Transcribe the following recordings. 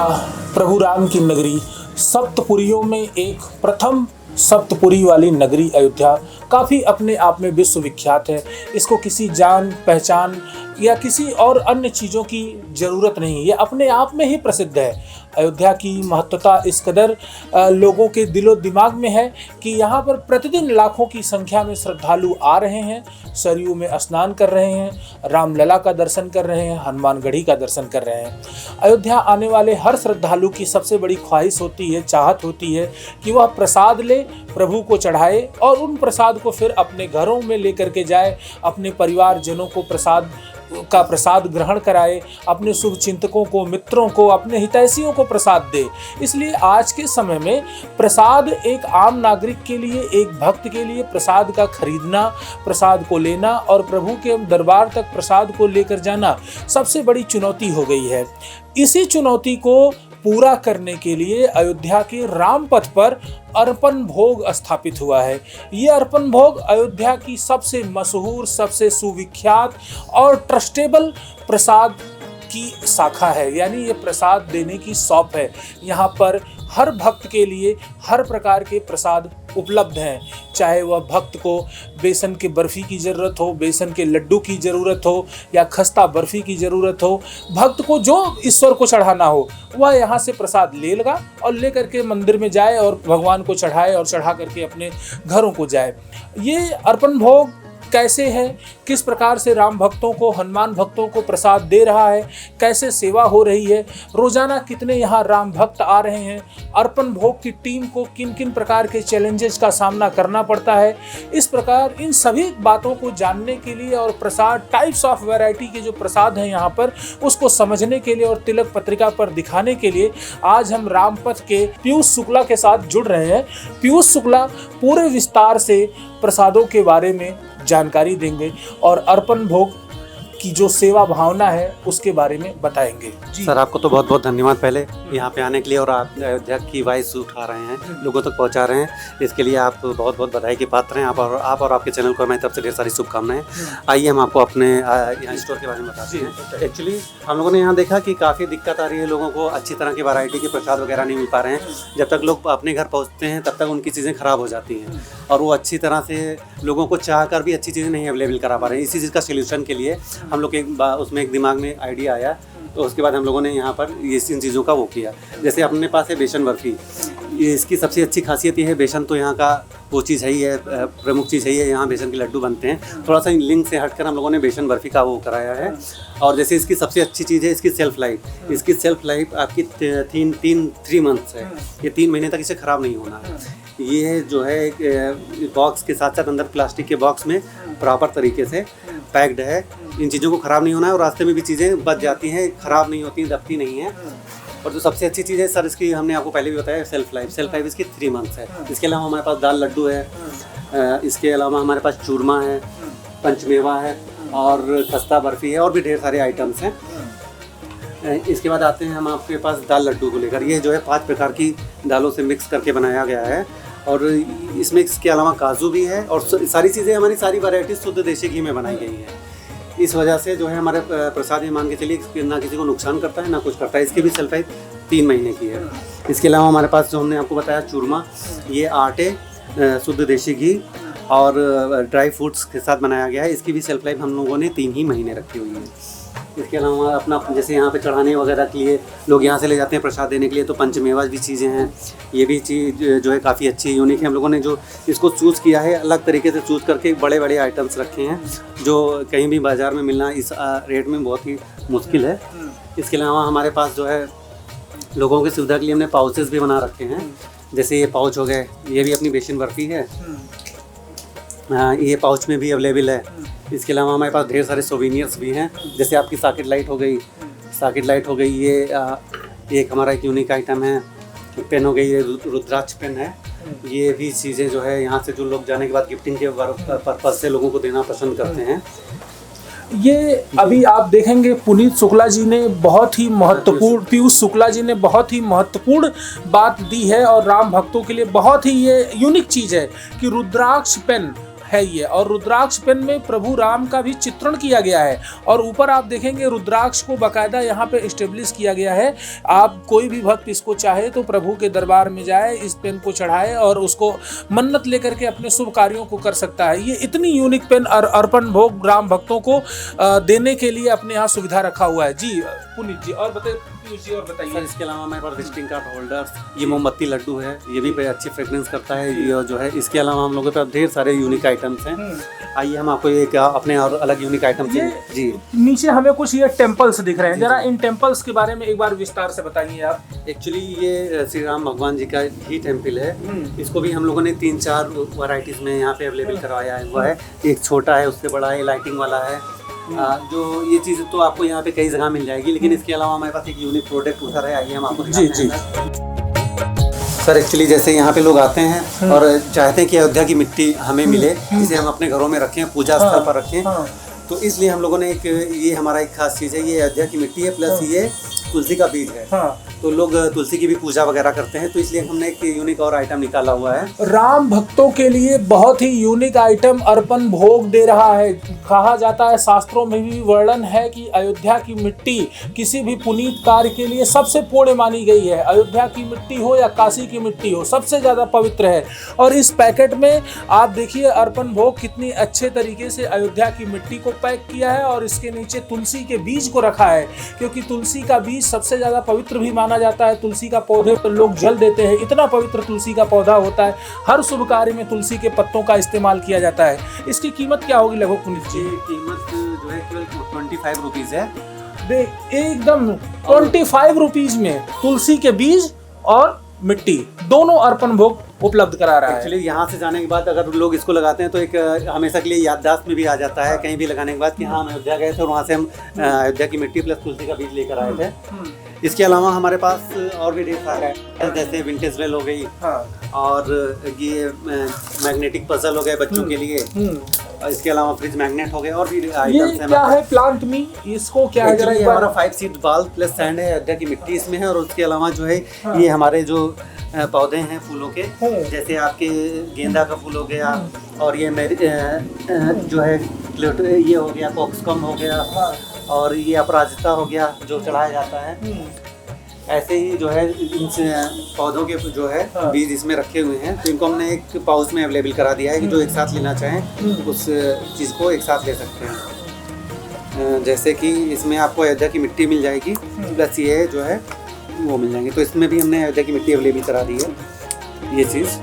अयोध्या प्रभु राम की नगरी, सप्तपुरियों में एक प्रथम सप्तपुरी वाली नगरी अयोध्या काफ़ी अपने आप में विश्वविख्यात है। इसको किसी जान पहचान या किसी और अन्य चीज़ों की ज़रूरत नहीं, ये अपने आप में ही प्रसिद्ध है। अयोध्या की महत्वता इस कदर लोगों के दिलो दिमाग में है कि यहाँ पर प्रतिदिन लाखों की संख्या में श्रद्धालु आ रहे हैं, सरयू में स्नान कर रहे हैं, रामलला का दर्शन कर रहे हैं, हनुमानगढ़ी का दर्शन कर रहे हैं। अयोध्या आने वाले हर श्रद्धालु की सबसे बड़ी ख्वाहिश होती है, चाहत होती है कि वह प्रसाद ले, प्रभु को चढ़ाए और उन प्रसाद को फिर अपने घरों में लेकर के जाए, अपने परिवारजनों को प्रसाद ग्रहण कराए, अपने शुभ चिंतकों को, मित्रों को, अपने हितैषियों को प्रसाद दे। इसलिए आज के समय में प्रसाद एक आम नागरिक के लिए, एक भक्त के लिए प्रसाद का खरीदना, प्रसाद को लेना और प्रभु के दरबार तक प्रसाद को लेकर जाना सबसे बड़ी चुनौती हो गई है। इसी चुनौती को पूरा करने के लिए अयोध्या के रामपथ पर अर्पण भोग स्थापित हुआ है। ये अर्पण भोग अयोध्या की सबसे मशहूर, सबसे सुविख्यात और ट्रस्टेबल प्रसाद की शाखा है, यानी ये प्रसाद देने की शॉप है। यहाँ पर हर भक्त के लिए हर प्रकार के प्रसाद उपलब्ध हैं, चाहे वह भक्त को बेसन के बर्फ़ी की ज़रूरत हो, बेसन के लड्डू की ज़रूरत हो या खस्ता बर्फ़ी की ज़रूरत हो, भक्त को जो ईश्वर को चढ़ाना हो वह यहाँ से प्रसाद ले लगा और ले करके मंदिर में जाए और भगवान को चढ़ाए और चढ़ा करके अपने घरों को जाए। ये अर्पण भोग कैसे है, किस प्रकार से राम भक्तों को, हनुमान भक्तों को प्रसाद दे रहा है, कैसे सेवा हो रही है, रोजाना कितने यहाँ राम भक्त आ रहे हैं, अर्पण भोग की टीम को किन किन प्रकार के चैलेंजेस का सामना करना पड़ता है, इस प्रकार इन सभी बातों को जानने के लिए और प्रसाद टाइप्स ऑफ वैरायटी के जो प्रसाद हैं यहाँ पर उसको समझने के लिए और तिलक पत्रिका पर दिखाने के लिए आज हम रामपथ के पीयूष शुक्ला के साथ जुड़ रहे हैं। पीयूष शुक्ला पूरे विस्तार से प्रसादों के बारे में जानकारी देंगे और अर्पण भोग की जो सेवा भावना है उसके बारे में बताएंगे। सर, आपको तो बहुत बहुत धन्यवाद पहले यहाँ पे आने के लिए, और आप अयोध्या की वॉइस उठा रहे हैं, लोगों तक पहुँचा रहे हैं, इसके लिए आप बहुत बहुत बधाई के पात्र हैं। आप और आपके चैनल को हमारी तरफ से ढेर सारी शुभकामनाएं। आइए हम आपको अपने यहाँ स्टोर के बारे में बताते हैं। एक्चुअली हम लोगों ने यहाँ देखा कि काफ़ी दिक्कत आ रही है, लोगों को अच्छी तरह की वैरायटी के प्रसाद वगैरह नहीं मिल पा रहे हैं। जब तक लोग अपने घर पहुँचते हैं तब तक उनकी चीज़ें ख़राब हो जाती हैं और वो अच्छी तरह से लोगों को चाह कर भी अच्छी चीज़ें नहीं अवेलेबल करा पा रहे हैं। इसी चीज़ का सोल्यूशन के लिए हम लोग उसमें एक दिमाग में आइडिया आया, तो उसके बाद हम लोगों ने यहाँ पर ये इन चीज़ों का वो किया। जैसे अपने पास है बेसन बर्फ़ी, इसकी सबसे अच्छी खासियत ये है, बेसन तो यहाँ का वो चीज़ है ही है, प्रमुख चीज़ है ही है, यहाँ बेसन के लड्डू बनते हैं। थोड़ा सा लिंक से हटकर हम लोगों ने बेसन बर्फ़ी का वो कराया है। और जैसे इसकी सबसे अच्छी चीज़ है इसकी सेल्फ़ लाइफ। इसकी सेल्फ़ लाइफ आपकी 3 मंथ्स है, ये 3 महीने तक इसे ख़राब नहीं होना है। ये जो है एक बॉक्स के साथ साथ अंदर प्लास्टिक के बॉक्स में प्रॉपर तरीके से पैक्ड है। इन चीज़ों को ख़राब नहीं होना है और रास्ते में भी चीज़ें बच जाती हैं, ख़राब नहीं होती, दबती नहीं है। और जो सबसे अच्छी चीज़ है सर, इसकी हमने आपको पहले भी बताया, सेल्फ़ लाइफ इसकी 3 मंथ्स है। इसके अलावा हमारे पास दाल लड्डू है, इसके अलावा हमारे पास चूरमा है, पंचमेवा है और खस्ता बर्फ़ी है और भी ढेर सारे आइटम्स हैं। इसके बाद आते हैं हम आपके पास दाल लड्डू को लेकर। ये जो है 5 प्रकार की दालों से मिक्स करके बनाया गया है और इसमें इसके अलावा काजू भी है और सारी चीज़ें हमारी सारी वैरायटी शुद्ध देसी घी में बनाई गई है। इस वजह से जो है हमारे प्रसाद, ये मान के चलिए, ना किसी को नुकसान करता है ना कुछ करता है। इसकी भी सेल्फ लाइफ 3 महीने की है। इसके अलावा हमारे पास जो हमने आपको बताया चूरमा, ये आटे, शुद्ध देसी घी और ड्राई फ्रूट्स के साथ बनाया गया है। इसकी भी सेल्फ लाइफ हम लोगों ने 3 ही महीने रखी हुई है। इसके अलावा अपना जैसे यहाँ पे चढ़ाने वगैरह के लिए लोग यहाँ से ले जाते हैं प्रसाद देने के लिए, तो पंचमेवा भी चीज़ें हैं। ये भी चीज़ जो है काफ़ी अच्छी यूनिक है। हम लोगों ने जो इसको चूज़ किया है, अलग तरीके से चूज़ करके बड़े बड़े आइटम्स रखे हैं जो कहीं भी बाज़ार में मिलना इस रेट में बहुत ही मुश्किल है। इसके अलावा हमारे पास जो है लोगों की सुविधा के लिए हमने पाउचेस भी बना रखे हैं। जैसे ये पाउच हो गए, ये भी अपनी बेसन बर्फ़ी है, ये पाउच में भी अवेलेबल है। इसके अलावा हमारे पास ढेर सारे सोवेनियर्स भी हैं, जैसे आपकी सॉकेट लाइट हो गई, ये एक हमारा एक यूनिक आइटम है। पेन हो गई, ये रुद्राक्ष पेन है। ये भी चीज़ें जो है यहाँ से जो लोग जाने के बाद गिफ्टिंग के पर्पज़ से लोगों को देना पसंद करते हैं। ये अभी आप देखेंगे पुनीत शुक्ला जी ने बहुत ही महत्वपूर्ण, पीयूष शुक्ला जी ने बहुत ही महत्वपूर्ण बात दी है और राम भक्तों के लिए बहुत ही ये यूनिक चीज़ है कि रुद्राक्ष पेन है ये। और रुद्राक्ष पेन में प्रभु राम का भी चित्रण किया गया है और ऊपर आप देखेंगे रुद्राक्ष को बाकायदा यहाँ पे एस्टेब्लिश किया गया है। आप कोई भी भक्त इसको चाहे तो प्रभु के दरबार में जाए, इस पेन को चढ़ाए और उसको मन्नत लेकर के अपने शुभ कार्यों को कर सकता है। ये इतनी यूनिक पेन अर्पण भोग राम भक्तों को देने के लिए अपने यहाँ सुविधा रखा हुआ है। जी पुनीत जी और बताइए सर, इसके अलावा हमारे पास विजिटिंग कार्ड होल्डर्स, ये मोमबत्ती लड्डू है, ये भी अच्छी फ्रेग्रेंस करता है ये जो है। इसके अलावा हम लोगों के पास ढेर सारे यूनिक आइटम्स हैं। आइए हम आपको एक अपने और अलग यूनिक आइटम जी। नीचे हमें कुछ ये टेम्पल्स दिख रहे हैं, जरा इन टेम्पल्स के बारे में एक बार विस्तार से बताइए आप। एक्चुअली ये श्री राम भगवान जी का ही टेम्पल है। इसको भी हम लोगों ने 3-4 वैरायटीज में यहाँ पे अवेलेबल करवाया हुआ है। एक छोटा है, उससे बड़ा है, लाइटिंग वाला है। जो ये चीज़ तो आपको यहाँ पे कई जगह मिल जाएगी, लेकिन इसके अलावा हमारे पास एक यूनिक प्रोडक्ट उधर है, आइए हम आपको जी जी सर। एक्चुअली जैसे यहाँ पे लोग आते हैं और चाहते हैं कि अयोध्या की मिट्टी हमें मिले, जिसे हम अपने घरों में रखें, पूजा स्थल पर रखें, तो इसलिए हम लोगों ने ये हमारा एक खास चीज़ है, ये अयोध्या की मिट्टी है प्लस ये तुलसी का बीज है। तो लोग तुलसी की भी पूजा वगैरह करते हैं, तो इसलिए हमने एक यूनिक और आइटम निकाला हुआ है। राम भक्तों के लिए बहुत ही यूनिक आइटम अर्पण भोग दे रहा है। कहा जाता है, शास्त्रों में भी वर्णन है कि अयोध्या की मिट्टी किसी भी पुनीत कार्य के लिए सबसे पुण्य मानी गई है। अयोध्या की मिट्टी हो या काशी की मिट्टी हो, सबसे ज़्यादा पवित्र है। और इस पैकेट में आप देखिए अर्पण भोग कितनी अच्छे तरीके से अयोध्या की मिट्टी को पैक किया है और इसके नीचे तुलसी के बीज को रखा है, क्योंकि तुलसी का बीज सबसे ज़्यादा पवित्र भी माना जाता है। तुलसी का पौधे पर लोग जल देते हैं, इतना पवित्र तुलसी का पौधा होता है। हर शुभ कार्य में तुलसी के पत्तों का इस्तेमाल किया जाता है। इसकी कीमत क्या होगी लगभग पुनीत जी? कीमत जो है केवल 25 रुपीज़ है। एकदम 25 रुपीज़ में तुलसी के बीज और मिट्टी दोनों अर्पण भोग उपलब्ध करा रहा है। एक्चुअली यहाँ से जाने के बाद अगर लोग इसको लगाते हैं तो एक हमेशा के लिए याददाश्त में भी आ जाता है, कहीं भी लगाने के बाद कि हाँ हम अयोध्या गए थे और वहाँ से हम अयोध्या की मिट्टी प्लस तुलसी का बीज लेकर आए थे। इसके अलावा हमारे पास और भी ढेर सारे हैं, जैसे विंटेज वेल हो गई, और ये मैग्नेटिक पजल हो गए बच्चों के लिए, इसके अलावा फ्रिज मैग्नेट हो गए, और भी आइटम्स हैं। क्या है प्लांट में, इसको क्या है? ये हमारा 5 सीड बाल प्लस सैंड है, अयोध्या की मिट्टी इसमें है। और उसके अलावा जो है ये हमारे जो पौधे हैं फूलों के, जैसे आपके गेंदा का फूल हो गया, और ये जो है ये हो गया, कॉक्सकम हो गया, और ये अपराजिता हो गया जो चढ़ाया जाता है। ऐसे ही जो है इन पौधों के जो है बीज इसमें रखे हुए हैं, तो इनको हमने एक पाउच में अवेलेबल करा दिया है कि जो एक साथ लेना चाहें उस चीज़ को एक साथ ले सकते हैं। जैसे कि इसमें आपको अयोध्या की मिट्टी मिल जाएगी, प्लस ये जो है वो मिल जाएंगे, तो इसमें भी हमने अयोध्या की मिट्टी अवेलेबल करा दी है ये चीज़।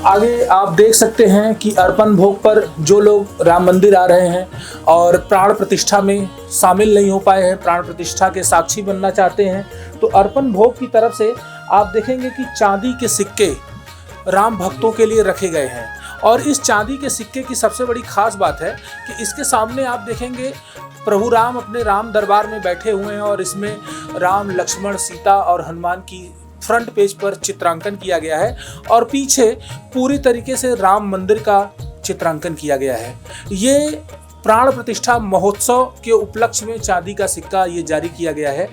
आगे आप देख सकते हैं कि अर्पण भोग पर जो लोग राम मंदिर आ रहे हैं और प्राण प्रतिष्ठा में शामिल नहीं हो पाए हैं, प्राण प्रतिष्ठा के साक्षी बनना चाहते हैं, तो अर्पण भोग की तरफ से आप देखेंगे कि चांदी के सिक्के राम भक्तों के लिए रखे गए हैं। और इस चांदी के सिक्के की सबसे बड़ी खास बात है कि इसके सामने आप देखेंगे प्रभु राम अपने राम दरबार में बैठे हुए हैं और इसमें राम, लक्ष्मण, सीता और हनुमान की फ्रंट पेज पर चित्रांकन किया गया है और पीछे पूरी तरीके से राम मंदिर का चित्रांकन किया गया है। ये प्राण प्रतिष्ठा महोत्सव के उपलक्ष्य में चांदी का सिक्का ये जारी किया गया है।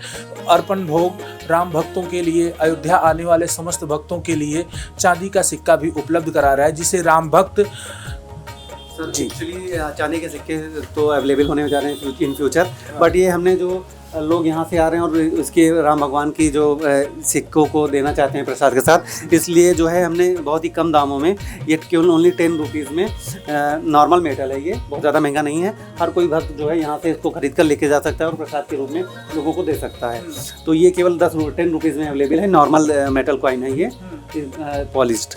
अर्पण भोग राम भक्तों के लिए, अयोध्या आने वाले समस्त भक्तों के लिए चांदी का सिक्का भी उपलब्ध करा रहा है, जिसे राम भक्त जी एक्चुअली चांदी के सिक्के तो अवेलेबल होने जा रहे हैं इन फ्यूचर, बट ये हमने जो लोग यहाँ से आ रहे हैं और उसके राम भगवान की जो सिक्कों को देना चाहते हैं प्रसाद के साथ, इसलिए जो है हमने बहुत ही कम दामों में, ये केवल ओनली 10 रुपीज़ में, नॉर्मल मेटल है, ये बहुत ज़्यादा महंगा नहीं है, हर कोई भक्त जो है यहाँ से इसको खरीद कर लेके जा सकता है और प्रसाद के रूप में लोगों को दे सकता है। तो ये केवल 10 रुपीज़ में अवेलेबल है, नॉर्मल मेटल कॉइन है ये, पॉलिश्ड।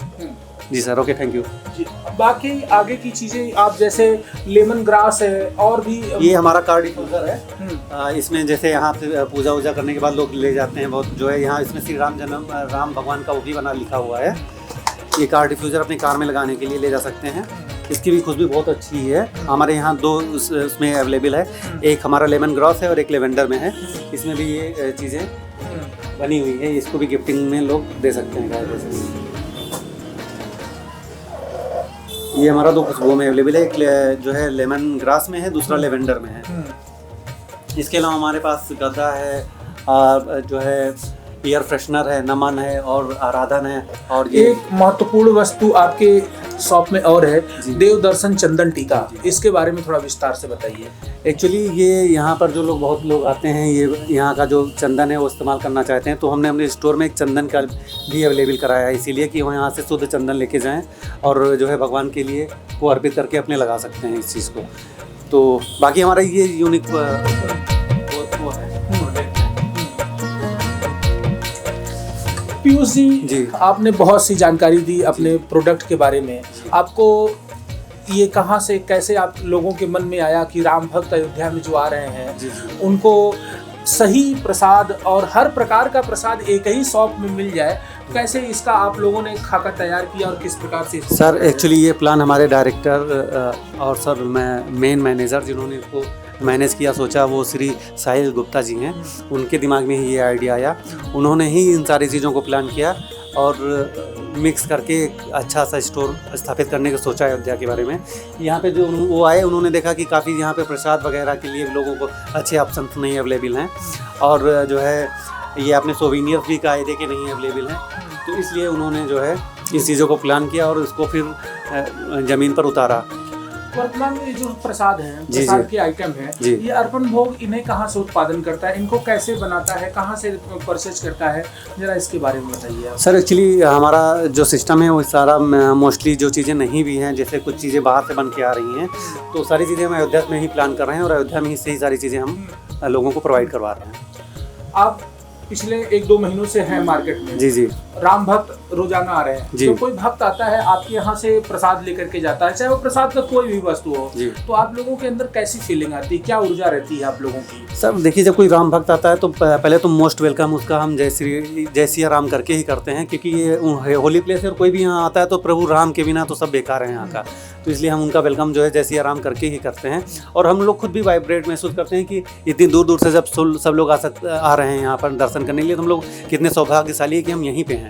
जी सर, ओके, थैंक यू जी। बाकी आगे की चीज़ें आप जैसे लेमन ग्रास है और भी, ये हमारा कार्ड डिफ्यूज़र है। इसमें जैसे यहाँ पे पूजा वूजा करने के बाद लोग ले जाते हैं बहुत, जो है यहाँ इसमें श्री राम भगवान का वो भी बना लिखा हुआ है। ये कार्ड डिफ्यूज़र अपनी कार में लगाने के लिए ले जा सकते हैं। इसकी भी खुशबू बहुत अच्छी है। हमारे यहाँ 2 उसमें अवेलेबल है, एक हमारा लेमन ग्रास है और एक लेवेंडर में है। इसमें भी ये चीज़ें बनी हुई है, इसको भी गिफ्टिंग में लोग दे सकते हैं। ये हमारा 2 खुशबुओं में अवेलेबल है, एक जो है लेमन ग्रास में है, दूसरा लेवेंडर में है। इसके अलावा हमारे पास गदा है, जो है एयर फ्रेशनर है, नमन है और आराधन है। और ये एक महत्वपूर्ण वस्तु आपके शॉप में और है, देवदर्शन चंदन टीका, इसके बारे में थोड़ा विस्तार से बताइए। एक्चुअली ये यहाँ पर जो लोग बहुत लोग आते हैं, ये यहाँ का जो चंदन है वो इस्तेमाल करना चाहते हैं, तो हमने अपने स्टोर में एक चंदन का भी अवेलेबल कराया है, इसीलिए कि वो यहाँ से शुद्ध चंदन लेके जाएं और जो है भगवान के लिए वो अर्पित करके अपने लगा सकते हैं इस चीज़ को। तो बाकी हमारा ये यूनिक वो है। पीयूष जी, आपने बहुत सी जानकारी दी अपने प्रोडक्ट के बारे में। आपको ये कहाँ से, कैसे आप लोगों के मन में आया कि राम भक्त अयोध्या में जो आ रहे हैं उनको सही प्रसाद और हर प्रकार का प्रसाद एक ही शॉप में मिल जाए, कैसे इसका आप लोगों ने खाका तैयार किया और किस प्रकार से? सर एक्चुअली ये प्लान हमारे डायरेक्टर और सर मेन मैनेजर जिन्होंने इसको मैनेज किया, सोचा, वो श्री साहिल गुप्ता जी हैं। उनके दिमाग में ही ये आइडिया आया, उन्होंने ही इन सारी चीज़ों को प्लान किया और मिक्स करके एक अच्छा सा स्टोर स्थापित करने का सोचा है अयोध्या के बारे में। यहाँ पे जो वो आए उन्होंने देखा कि काफ़ी यहाँ पे प्रसाद वगैरह के लिए लोगों को अच्छे ऑप्शन नहीं अवेलेबल हैं, और जो है ये अपने सोविनियर्स भी कायदे के नहीं अवेलेबल हैं, तो इसलिए उन्होंने जो है इस चीज़ों को प्लान किया और इसको फिर ज़मीन पर उतारा। वर्तमान में जो प्रसाद हैं, प्रसाद के आइटम हैं, ये अर्पण भोग इन्हें कहाँ से उत्पादन करता है, इनको कैसे बनाता है, कहाँ से परचेज करता है, जरा इसके बारे में बताइए। सर एक्चुअली हमारा जो सिस्टम है वो सारा मोस्टली जो चीज़ें नहीं भी हैं, जैसे कुछ चीज़ें बाहर से बन के आ रही हैं, तो सारी चीज़ें हम अयोध्या में ही प्लान कर रहे हैं और अयोध्या में ही से ही सारी चीज़ें हम लोगों को प्रोवाइड करवा रहे हैं। आप पिछले 1-2 महीनों से हैं मार्केट में। जी। राम भक्त रोजाना आ रहे हैं, तो कोई भक्त आता है आपके यहाँ से प्रसाद लेकर के जाता है, चाहे वो प्रसाद का कोई भी वस्तु हो, तो आप लोगों के अंदर कैसी फीलिंग आती है, क्या ऊर्जा रहती है आप लोगों की? सर देखिए, जब कोई राम भक्त आता है तो पहले तो मोस्ट वेलकम उसका हम जय सिया राम करके ही करते हैं, क्योंकि ये होली प्लेस है और कोई भी यहाँ आता है तो प्रभु राम के बिना तो सब बेकार है यहाँ का, तो इसलिए हम उनका वेलकम जो है जय सिया राम करके ही करते हैं। और हम लोग खुद भी वाइब्रेट महसूस करते हैं कि इतनी दूर दूर से जब सब लोग आ रहे हैं यहाँ पर दर्शन करने के लिए, तो हम लोग कितने सौभाग्यशाली है कि हम यहीं पे हैं।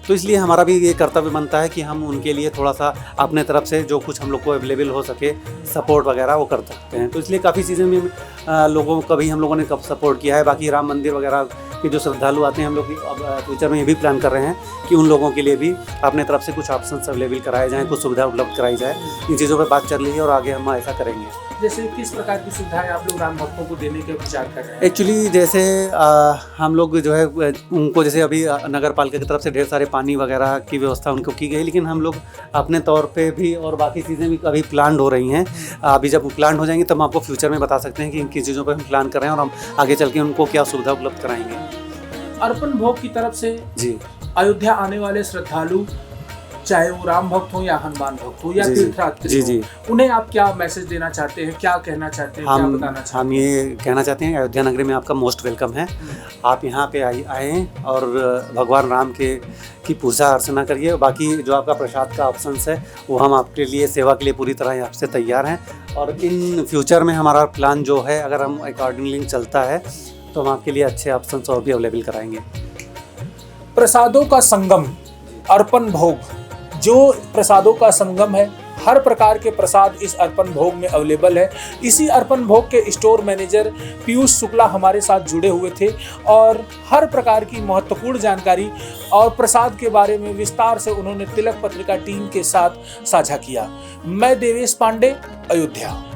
तो इसलिए हमारा भी ये कर्तव्य बनता है कि हम उनके लिए थोड़ा सा अपने तरफ से जो कुछ हम लोग को अवेलेबल हो सके सपोर्ट वगैरह वो कर सकते हैं। तो इसलिए काफ़ी चीज़ें में लोगों को कभी हम लोगों ने सपोर्ट किया है। बाकी राम मंदिर वगैरह के जो श्रद्धालु आते हैं, हम लोग अब फ्यूचर में ये भी प्लान कर रहे हैं कि उन लोगों के लिए भी अपने तरफ से कुछ ऑप्शन अवेलेबल कराए जाएँ, कुछ सुविधा उपलब्ध कराई जाए। इन चीज़ों पर बात चल रही है और आगे हम ऐसा करेंगे। जैसे किस प्रकार की सुविधाएं आप लोग राम भक्तों को देने के विचार कर रहे हैं? एक्चुअली जैसे हम लोग जो है उनको, जैसे अभी नगर पालिका की तरफ से ढेर सारे पानी वगैरह की व्यवस्था उनको की गई, लेकिन हम लोग अपने तौर पे भी और बाकी चीज़ें भी अभी प्लान हो रही हैं। अभी जब प्लान हो जाएंगी तब हम आपको फ्यूचर में बता सकते हैं कि इन किन चीज़ों पर हम प्लान कर रहे हैं और हम आगे चल के उनको क्या सुविधा उपलब्ध कराएंगे। अर्पण भोग की तरफ से अयोध्या आने वाले श्रद्धालु, चाहे वो राम भक्त हो या हनुमान भक्त हो या तीर्थयात्री हो, उन्हें आप क्या मैसेज देना चाहते हैं, क्या कहना चाहते हैं, क्या बताना चाहते हैं? हम ये कहना चाहते हैं, अयोध्या नगरी में आपका मोस्ट वेलकम है। आप यहाँ पे आए और भगवान राम की पूजा अर्चना करिए। बाकी जो आपका प्रसाद का ऑप्शंस है वो हम आपके लिए सेवा के लिए पूरी तरह आपसे तैयार हैं। और इन फ्यूचर में हमारा प्लान जो है, अगर हम अकॉर्डिंगली चलता है तो हम आपके लिए अच्छे ऑप्शंस और भी अवेलेबल कराएंगे। प्रसादों का संगम अर्पण भोग, जो प्रसादों का संगम है, हर प्रकार के प्रसाद इस अर्पण भोग में अवेलेबल है। इसी अर्पण भोग के स्टोर मैनेजर पीयूष शुक्ला हमारे साथ जुड़े हुए थे और हर प्रकार की महत्वपूर्ण जानकारी और प्रसाद के बारे में विस्तार से उन्होंने तिलक पत्रिका टीम के साथ साझा किया। मैं देवेश पांडे, अयोध्या।